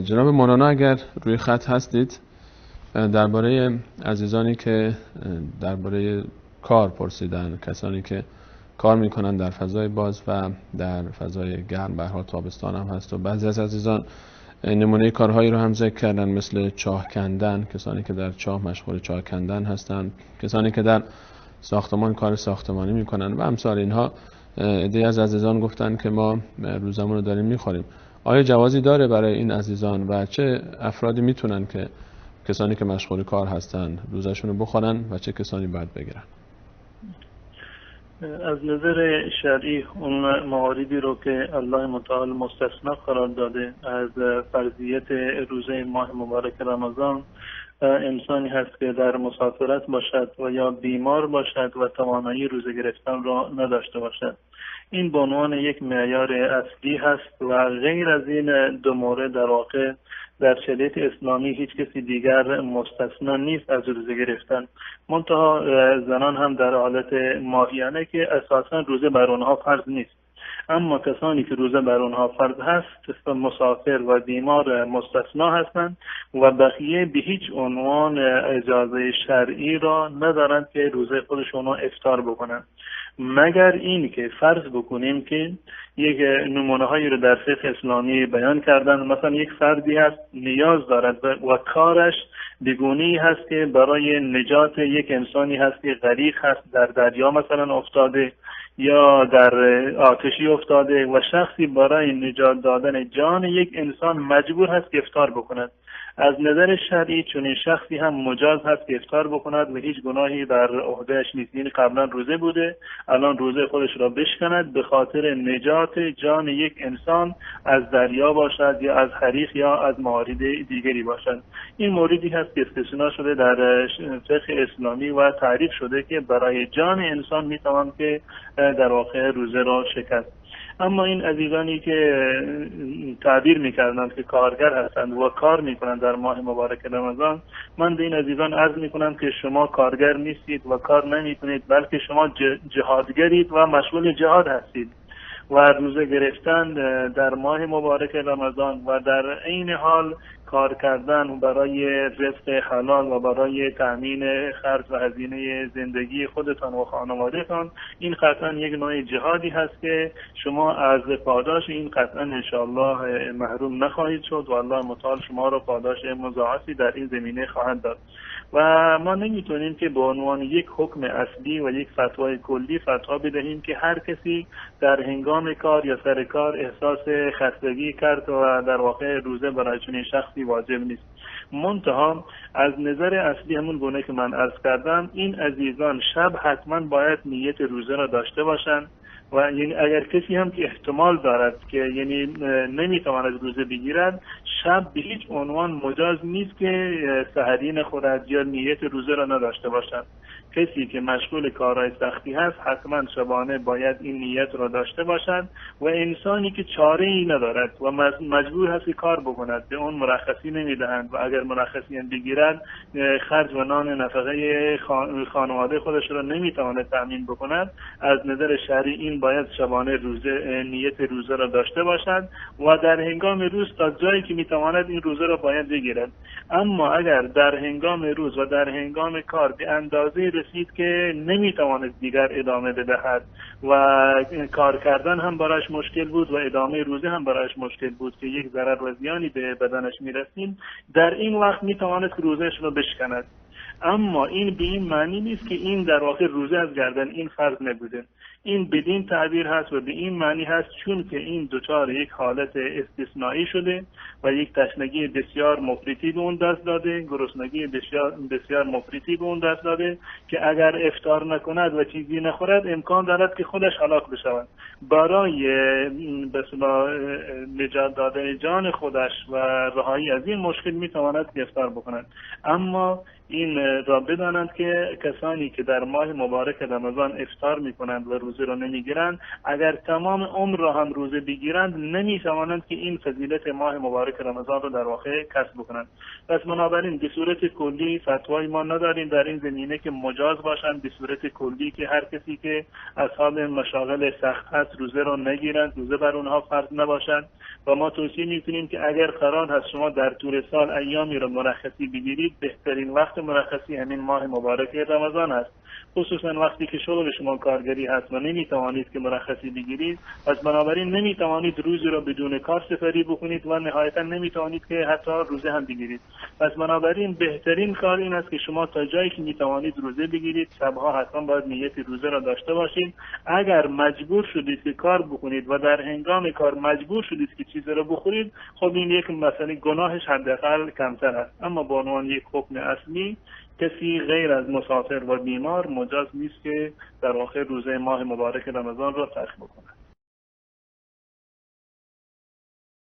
جناب مولانا اگر روی خط هستید، درباره عزیزانی که درباره کار پرسیدن، کسانی که کار میکنن در فضای باز و در فضای گرم، به هر حال تابستان هم هست و بعضی از عزیزان نمونه کارهایی رو هم ذکر کردن، مثل چاه کندن، کسانی که در چاه مشغول چاه کندن هستند، کسانی که در ساختمان کار ساختمانی میکنن و امثال اینها. عده‌ای از عزیزان گفتن که ما روزمون رو داریم میخوریم. آیا جوازی داره برای این عزیزان و چه افرادی میتونن که کسانی که مشغول کار هستن روزشون رو بخورن و چه کسانی باید بگیرن؟ از نظر شرعی اون مواردی رو که الله متعال مستثنا قرار داده از فرضیت روزه ماه مبارک رمضان، انسانی هست که در مسافرت باشد و یا بیمار باشد و توانایی روزه گرفتن را نداشته باشد. این به عنوان یک معیار اصلی هست و غیر از این دو مورد در واقع در شریعت اسلامی هیچ کسی دیگر مستثنا نیست از روزه گرفتن. منتها زنان هم در حالت ماهیانه که اساسا روزه بر آنها فرض نیست، اما کسانی که روزه بر آنها فرض هست، مسافر و بیمار مستثنا هستند و بقیه به هیچ عنوان اجازه شرعی را ندارند که روزه خودشون افطار بکنند، مگر این که فرض بکنیم که یک نمونه هایی رو در فقه اسلامی بیان کردن. مثلا یک فردی هست نیاز دارد و کارش بگونی هست که برای نجات یک انسانی هست که غریق هست، در دریا مثلا افتاده یا در آتشی افتاده و شخصی برای نجات دادن جان یک انسان مجبور هست که افطار بکند. از نظر شرعی چون شخصی هم مجاز هست که افطار بکند و هیچ گناهی در عهدهش نیست. این قبلا روزه بوده، الان روزه خودش را بشکند به خاطر نجات جان یک انسان از دریا باشد یا از حریق یا از موارد دیگری باشد. این موردی هست که استثناء شده در فقه اسلامی و تعریف شده که برای جان انسان میتوان که در واقع روزه را شکست. اما این عزیزانی که تعبیر میکردند که کارگر هستند و کار میکنند در ماه مبارک رمضان، من به این عزیزان عرض میکنم که شما کارگر نیستید و کار نمیکنید، بلکه شما جهادگرید و مشغول جهاد هستید و روزه گرفتن در ماه مبارک رمضان و در عین حال کار کردن برای رزق حلال و برای تامین خرج و هزینه زندگی خودتان و خانوادهتان، این قطعا یک نوع جهادی هست که شما از پاداش این قطعا انشاءالله محروم نخواهید شد و الله متعال شما را پاداش مضاعفی در این زمینه خواهد داد. و ما نمیتونیم که به عنوان یک حکم اصلی و یک فتوای کلی فتوا بدهیم که هر کسی در هنگام کار یا سر کار احساس خستگی کرد و در واقع روزه برای چنین شخصی واجب نیست. منتها از نظر اصلی همون گونه که من عرض کردم، این عزیزان شب حتما باید نیت روزه را داشته باشند و یعنی اگر کسی هم که احتمال دارد که یعنی نمیتواند روزه بگیرد، شب به هیچ عنوان مجاز نیست که سحری نخورد یا نیت روزه را نداشته باشد. کسی که مشغول کارهای سختی هست حتما شبانه باید این نیت را داشته باشد و انسانی که چاره ای ندارد و مجبور هست که کار بکند به اون مرخصی نمیدهند و اگر مرخصی هم بگیرد خرج و نان نفقه خانواده خودش را نمیتواند تامین بکند، از نظر شرعی این باید شبانه روزه نیت روزه را داشته باشد و در هنگام روز تا جایی که میتواند این روزه را باید بگیرد. اما اگر در هنگام روز و در هنگام کار به اندازه رسید که نمیتواند دیگر ادامه بدهد و کار کردن هم برایش مشکل بود و ادامه روزه هم برایش مشکل بود که یک ضرر و زیانی به بدنش میرسید، در این وقت میتواند که روزهش را بشکند. اما این به این معنی نیست که این در واقع روزه از گردن این فرض نبوده. این بدین تعبیر هست و به این معنی هست چون که این دچار یک حالت استثنایی شده و یک تشنگی بسیار مفرطی به اون دست داده، گرسنگی بسیار مفرطی به اون دست داده که اگر افطار نکند و چیزی نخورد امکان دارد که خودش هلاک بشود. برای بسیار نجات دادن جان خودش و رهایی از این مشکل میتواند افطار بکند. اما این را بدانند که کسانی که در ماه مبارک رمضان افطار میکنند و روزه روزه را نمیگیرند، اگر تمام عمر را هم روزه بگیرند نمیتوانند که این فضیلت ماه مبارک رمضان را در واقع کسب بکنند. پس بنابراین به صورت کلی فتوای ما نداریم در این زمینه که مجاز باشند، به صورت کلی که هر کسی که اصحاب مشاغل سخت است روزه را نگیرند، روزه بر اونها فرض نباشد. و ما توصیه میکنیم که اگر قرار هست شما در طول سال ایامی را مرخصی بگیرید، بهترین وقت مرخصی همین ماه مبارک رمضان است، خصوصا وقتی که شغل شما کارگری هست و نمیتوانید که مرخصی بگیرید. پس بنابراین نمیتوانید روزی را بدون کار سپری بکنید و نهایتا نمیتوانید که حتی روزه هم بگیرید. پس بنابراین بهترین کار این است که شما تا جایی که میتوانید روزه بگیرید. شبها حتما باید نیت روزه را داشته باشید. اگر مجبور شدید که کار بکنید و در هنگام کار مجبور شدید که چیزی را بخورید، خب این یک مسئله گناهش حداقل کمتر است. اما به عنوان یک حکم اصلی کسی غیر از مسافر و بیمار مجاز نیست که در آخر روزه ماه مبارک رمضان را ترک بکنه.